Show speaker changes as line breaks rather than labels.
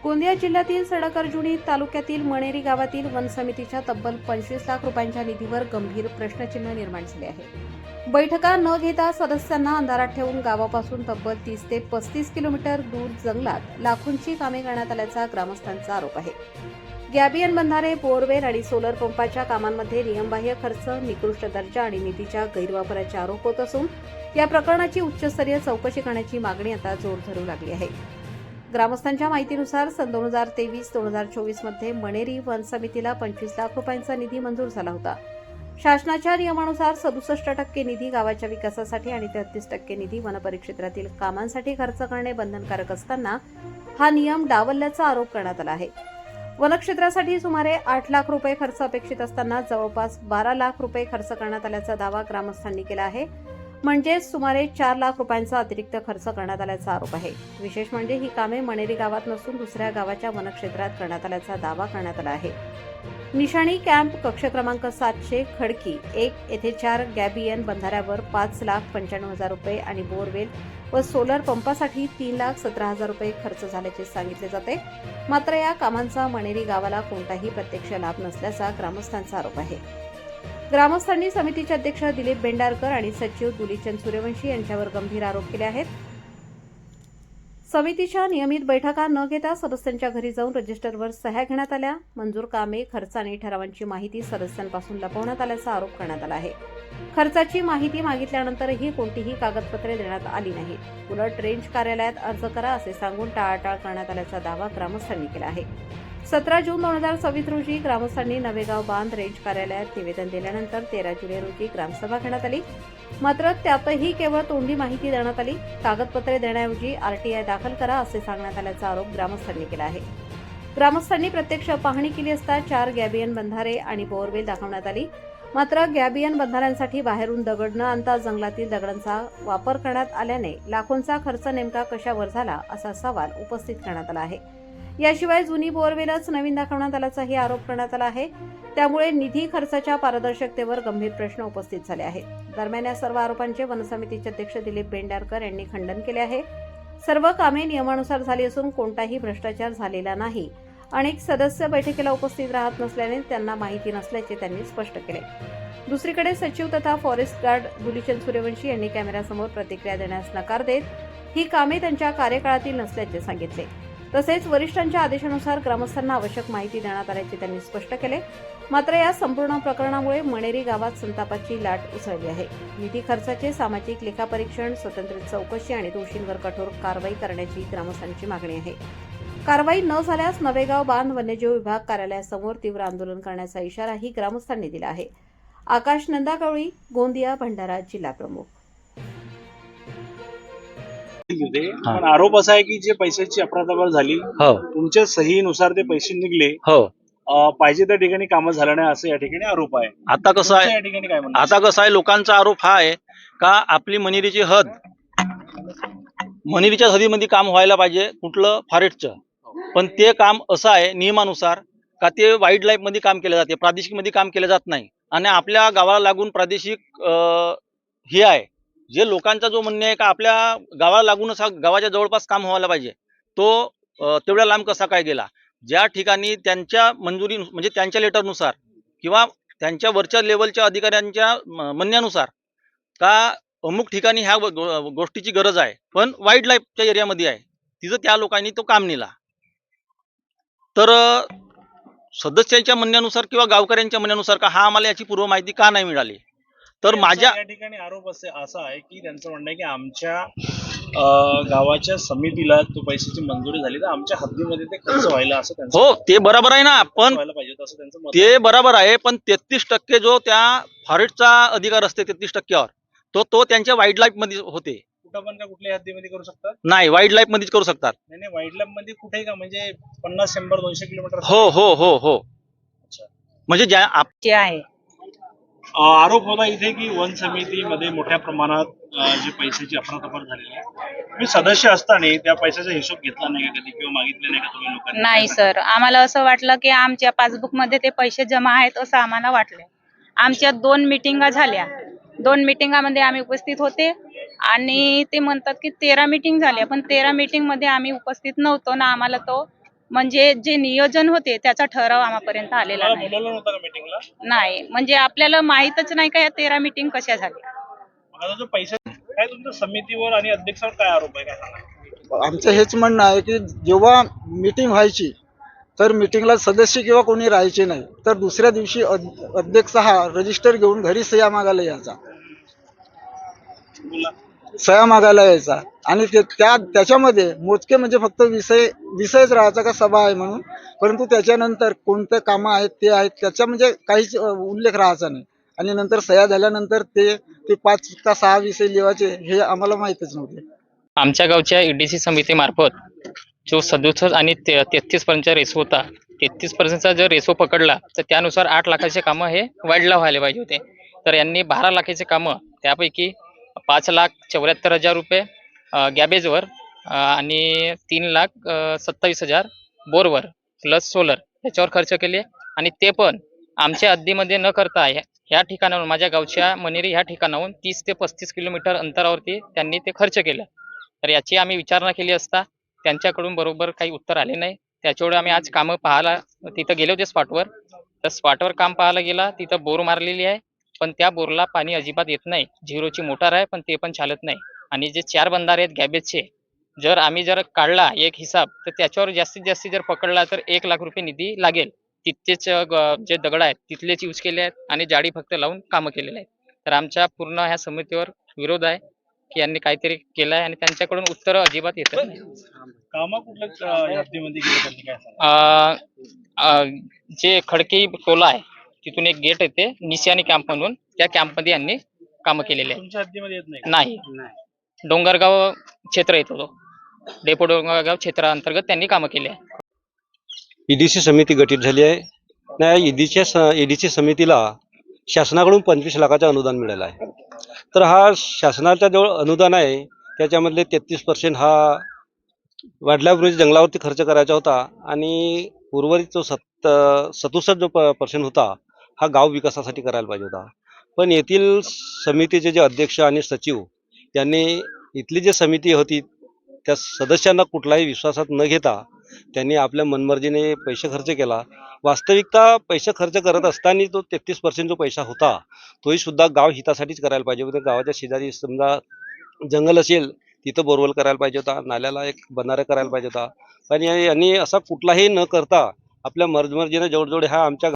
गोंदिया जिल्ह्यातील सडक-अर्जुनी तालुक्यातील मणेरी गावातील वन समितीच्या तब्बल 25 लाख रुपयांच्या निधीवर गंभीर प्रश्नचिन्ह निर्माण झाले आहे। बैठका न घेता सदस्यांना अंधारात ठेवून गावापासून तब्बल 30 ते 35 किलोमीटर दूर जंगलात लाखोंची कामे करण्यात आल्याचा ग्रामस्थांचा आरोप आहे। गॅबियन बंधारे, बोरवेल आणि सोलर पंपाच्या कामांमध्ये नियमबाह्य खर्च, निकृष्ट दर्जा आणि निधीच्या गैरवापराचे आरोप होत असून या प्रकरणाची उच्चस्तरीय चौकशी करण्याची मागणी आता जोर धरू लागली आहे। ग्रामस्थांच्या माहितीनुसार सन 2023-2024 मध्ये मणेरी वन समितीला 25 लाख रुपयांचा निधी मंजूर झाला होता। शासनाच्या नियमानुसार 67% निधी गावाच्या विकासासाठी आणि 33% निधी वनपरिक्षेत्रातील कामांसाठी खर्च करणे बंधनकारक असताना हा नियम डावलल्याचा आरोप करण्यात आला आहे। वनक्षेत्रासाठी सुमारे 8 लाख रुपये खर्च अपेक्षित असताना जवळपास 12 लाख रुपये खर्च करण्यात आल्याचा दावा ग्रामस्थांनी केला आहे। म्हणजे सुमारे 4 लाख रुपयांचा अतिरिक्त खर्च करण्यात आल्याचा आरोप आहे। विशेष म्हणजे ही कामे मणेरी गावात नसून दुसऱ्या गावाच्या वनक्षेत्रात करण्यात आल्याचा दावा करण्यात आला आहे। निशाणी कॅम्प कक्ष क्रमांक 700 खडकी 1 येथे 4 गॅबियन बंधाऱ्यावर 5,95,000 रुपये आणि बोरवेल व सोलर पंपासाठी 3,17,000 रुपये खर्च झाल्याचे सांगितले जाते। मात्र या कामांचा मणेरी गावाला कोणताही प्रत्यक्ष लाभ नसल्याचा ग्रामस्थांचा आरोप आहे। ग्रामस्थांनी समितीचे अध्यक्ष दिलीप बेंडारकर आणि सचिव दुलीचंद सूर्यवंशी यांच्यावर गंभीर आरोप केले आहेत। समितीच्या नियमित बैठका न घेता सदस्यांच्या घरी जाऊन रजिस्टरवर सह्या घेण्यात आल्या। मंजूर कामे, खर्च आणि ठरावांची माहिती सदस्यांपासून लपवण्यात आल्याचा आरोप करण्यात आला आहे। खर्चाची माहिती मागितल्यानंतरही कोणतीही कागदपत्रे देण्यात आली नाहीत। उलट रेंज कार्यालयात अर्ज करा असे सांगून टाळाटाळ करण्यात आल्याचा दावा ग्रामस्थांनी केला आहे। 17 जून 2024 रोजी ग्रामस्थांनी नवेगाव बांध रेंज कार्यालयात निवेदन दिल्यानंतर 13 जुलै रोजी ग्रामसभा घेण्यात आली। मात्र त्यातही केवळ तोंडी माहिती देण्यात आली। कागदपत्रे देण्याऐवजी आरटीआय दाखल करा असे सांगण्यात आल्याचा आरोप ग्रामस्थांनी केला आहे। ग्रामस्थांनी प्रत्यक्ष पाहणी केली असता 4 गॅबियन बंधारे आणि बोरवेल दाखवण्यात आली। मात्र गॅबियन बंधाऱ्यांसाठी बाहेरून दगड न आणता जंगलातील दगडांचा वापर करण्यात आल्याने लाखोंचा खर्च नेमका कशावर झाला असा सवाल उपस्थित करण्यात आला आहे। याशिवाय जुनी बोरवेलच नवीन दाखवण्यात आल्याचाही आरोप करण्यात आला आहे। त्यामुळे निधी खर्चाच्या पारदर्शकतेवर गंभीर प्रश्न उपस्थित झाले आहेत। दरम्यान या सर्व आरोपांचे वनसमितीचे अध्यक्ष दिलीप बेंडारकर यांनी खंडन केले आहे। सर्व कामे नियमानुसार झाली असून कोणताही भ्रष्टाचार झालेला नाही। अनेक सदस्य बैठकीला उपस्थित राहत नसल्याने त्यांना माहिती नसल्याचे त्यांनी स्पष्ट केले। दुसरीकडे सचिव तथा फॉरेस्ट गार्ड दुलीचंद सूर्यवंशी यांनी कॅमेऱ्यासमोर प्रतिक्रिया देण्यास नकार देत ही कामे त्यांच्या कार्यकाळातील नसल्याचे सांगितले। तसेच वरिष्ठांच्या आदेशानुसार ग्रामस्थांना आवश्यक माहिती देण्यात आल्याचे त्यांनी स्पष्ट केले। मात्र या संपूर्ण प्रकरणामुळे मणेरी गावात संतापाची लाट उसळली आहे। निधी खर्चाचे सामाजिक लेखापरीक्षण, स्वतंत्र चौकशी आणि दोषींवर कठोर कारवाई करण्याची ग्रामस्थांची मागणी आहे। कारवाई न झाल्यास नवेगाव बांध वन्यजीव विभाग कार्यालयासमोर तीव्र आंदोलन करण्याचा इशाराही ग्रामस्थांनी दिला आहे। आकाश नंदाकवळी, गोंदिया, भंडारा जिल्हा प्रमुख।
पण आरोप असा आहे की जे पैशाची अफरातफर झाली, तुमच्या सहीनुसार ते पैसे निघले, पाहिजे त्या ठिकाणी कामं झालं नाही असं या ठिकाणी आरोप आहे।
आता कसं आहे,
या ठिकाणी काय म्हणणं?
आता कसं आहे, लोकांचा आरोप हा आहे का आपली मनेरीची हद, मनेरीच्या हदीमध्ये काम व्हायला पाहिजे कुठलं फॉरेस्टचं, पण ते काम असं आहे नियमानुसार का ते वाईल्ड लाईफ मध्ये काम केलं जाते, प्रादेशिक मध्ये काम केलं जात नाही। आणि आपल्या गावाला लागून प्रादेशिक हे आहे, जे लोकांचा जो म्हणणे आहे का आपल्या गावाला लागूनच गावाच्या जवळपास काम व्हायला पाहिजे, तो तेवढ्या लांब कसा काय गेला। ज्या ठिकाणी त्यांच्या मंजुरी म्हणजे त्यांच्या लेटरनुसार किंवा त्यांच्या वरच्या लेवलच्या अधिकाऱ्यांच्या म्हणण्यानुसार का अमुक ठिकाणी ह्या गोष्टीची गरज आहे, पण वाईल्ड लाईफच्या एरियामध्ये आहे, तिथं त्या लोकांनी तो काम नेला। तर सदस्यांच्या म्हणण्यानुसार किंवा गावकऱ्यांच्या म्हणण्यानुसार का हा आम्हाला याची पूर्व माहिती का नाही मिळाली। तर माझ्या
या ठिकाणी आरोप असा आहे की त्यांचं म्हणणं आहे की आमच्या गावाच्या समितीला तो पैशाची मंजुरी झाली तर आमच्या हद्दीमध्ये ते खर्च व्हायला असं त्यांचं
हो, ते बरोबर आहे ना, पण
व्हायला पाहिजे असं त्यांचं मत
ते बरोबर आहे, पण 33% जो त्या फॉरेस्टचा अधिकार असते 33%वर तो त्यांच्या वाईल्ड लाईफ मध्ये होते।
कुठं पण का कुठल्याही हद्दीमध्ये करू शकतात?
नाही, वाईल्ड लाईफ मध्येच करू शकतात।
नाही, वाईल्ड लाईफ मध्ये कुठेही का, म्हणजे 50, 100, 200 किलोमीटर?
हो हो हो हो,
अच्छा,
म्हणजे ज्या
आहे।
आरोप होता इथे की वन समितीमध्ये मोठ्या प्रमाणात जे पैशाची अफरातफर झालेली आहे, तुम्ही सदस्य असताना त्या पैशाचा हिशोब घेतला नाही का कधी किंवा मागितले नाही का तुम्ही लोकांनी?
नाही सर, आम्हाला असं वाटलं की आमच्या पासबुक मध्ये ते पैसे जमा आहेत असं आम्हाला वाटलं। आमच्या 2 मीटिंगा झाल्या, 2 मीटिंगामध्ये आम्ही उपस्थित होते आणि ते म्हणतात की 13 मीटिंग झाल्या, पण 13 मीटिंग मध्ये आम्ही उपस्थित नव्हतो ना, आम्हाला तो म्हणजे जे नियोजन होते त्याचा ठराव आम्हापर्यंत आलेला
मला
नाही.
बोलवलं नव्हतं का मीटिंगला?
नाही म्हणजे आपल्याला माहीतच नाही का या 13 मीटिंग कशा झाल्या.
आता जो पैसा काय तुमच्या समितीवर आणि अध्यक्षावर काय आरोप आहे, काय सांगा?
आमचं हेच म्हणणं आहे की जेव्हा मीटिंग व्हायची तर मीटिंगला सदस्य किंवा कोणी राहायचे नाही, तर दुसऱ्या दिवशी अध्यक्ष हा रजिस्टर घेऊन घरी सह्या मागायला यायचा,
बोला.
सह्या मागायला यायचा आणि त्याच्यामध्ये मोजके म्हणजे फक्त विषयच राहायचा का सभा आहे म्हणून, परंतु त्याच्यानंतर कोणते कामं आहेत ते आहेत त्याचा म्हणजे काहीच उल्लेख राहायचा नाही. आणि नंतर सह्या झाल्यानंतर ते 5 का 6 विषय लिहायचे हे आम्हाला माहीतच नव्हते.
आमच्या गावच्या ईडीसी समितीमार्फत जो 67 आणि 33 पर्यंतचा रेसो होता, 33 पर्यंतचा जर रेसो पकडला तर त्यानुसार 8 लाखाचे कामं हे वाढला व्हायला पाहिजे होते. तर यांनी 12 लाखाचे कामं, त्यापैकी 5,74,000 रुपये गॅबेजवर आणि 3,27,000 बोरवर प्लस सोलर याच्यावर खर्च केले. आणि ते पण आमच्या हद्दीमध्ये न करता ह्या ठिकाणाहून, माझ्या गावच्या मनेरी ह्या ठिकाणाहून 30 ते 35 किलोमीटर अंतरावरती त्यांनी ते खर्च केलं. तर याची आम्ही विचारणा केली असता त्यांच्याकडून बरोबर काही उत्तर आले नाही. त्याच्यामुळे आम्ही आज कामं पाहायला तिथं गेले होते स्पॉटवर. तर स्पॉटवर काम पाहायला गेला, तिथं बोर मारलेली आहे पण त्या बोरला पाणी अजिबात येत नाही. झिरोची मोटार आहे पण ते पण चालत नाही. आणि जे 4 बंधारे आहेत गॅबेजचे, जर आम्ही काढला एक हिसाब तर त्याच्यावर जास्तीत जास्त जर पकडला तर 1 लाख रुपये निधी लागेल. तिथलेच जे दगड आहेत तिथलेच यूज केले आहेत आणि जाळी फक्त लावून कामं केलेले आहेत. तर आमच्या पूर्ण ह्या समितीवर विरोध आहे की यांनी काहीतरी केलं आहे आणि त्यांच्याकडून उत्तर अजिबात येत नाही.
कामं कुठल्या हद्दीमध्ये गेले त्यांनी, काय सांगा?
जे खडकी टोला आहे तिथून एक गेट येते निशानी कॅम्प म्हणून, त्या कॅम्पमध्ये यांनी कामं केलेले आहे.
तुमच्या हद्दीमध्ये येत नाही का?
नाही, डोंगरगाव क्षेत्र येतो तो, डेपो डोंगरगाव क्षेत्राअंतर्गत त्यांनी कामं केले आहे.
ईडीसी समिती गठीत झाली आहे. त्या ईडीसी समितीला शासनाकडून 25 लाखाचं अनुदान मिळालं आहे. तर हा शासनाचा जो अनुदान आहे त्याच्यामधले 33% हा वाढल्यापूर्वी जंगलावरती खर्च करायचा होता आणि उर्वरित जो 67 जो पर्सेंट होता हा गाव विकासासाठी करायला पाहिजे होता. पण येथील समितीचे जे अध्यक्ष आणि सचिव यांनी इथली जी समिती होती त्या सदस्यांना कुठलाही विश्वासात न घेता त्यांनी आपल्या मनमर्जीने पैसे खर्च केला. वास्तविकता पैसे खर्च करत असताना तो 33% जो पैसा होता तोही सुद्धा गाव हितासाठीच करायला पाहिजे होता. गावाच्या शेजारी समजा जंगल असेल तिथं बोरवेल करायला पाहिजे होता, नाल्याला एक बंधारा करायला पाहिजे होता. पण यांनी असा कुठलाही न करता आपल्या मर्जीने जेवढे हा आमच्या